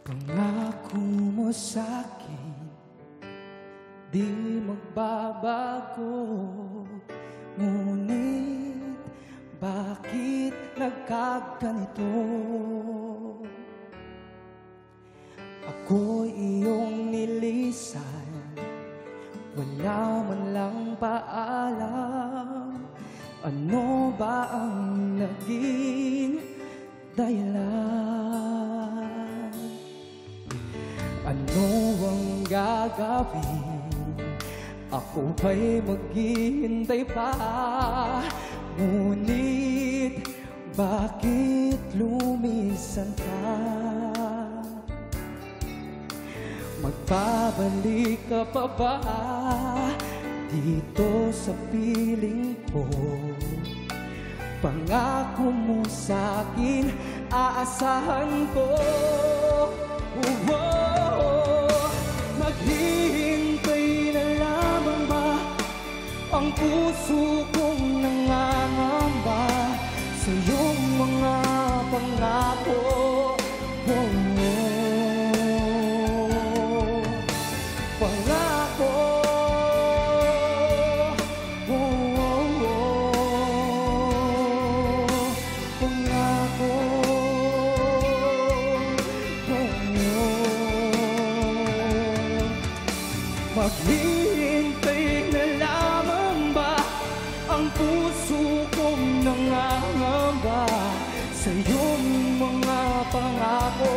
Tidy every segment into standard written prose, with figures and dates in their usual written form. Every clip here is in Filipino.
Pangako mo sa'kin, di magbabago. Ngunit bakit nagkaganito? Ako'y iyong nilisan, wala man lang paalam. Ano ba ang naging dahilan? Ano ang gagawin? Ako ba'y maghihintay pa? Ngunit bakit lumisan ka? Magbabalik ka pa ba dito sa piling ko? Pangako mo sa'kin, aasahan ko. Maghihintay na lamang ba ang puso kong nangangamba sa iyong mga pangako? Pangako, pangako, maghihintay na lamang ba ang puso kong nangangamba sa iyong mga pangako?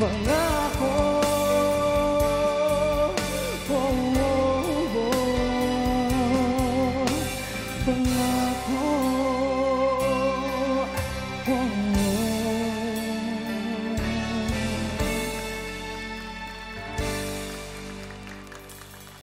Pangako, pangako.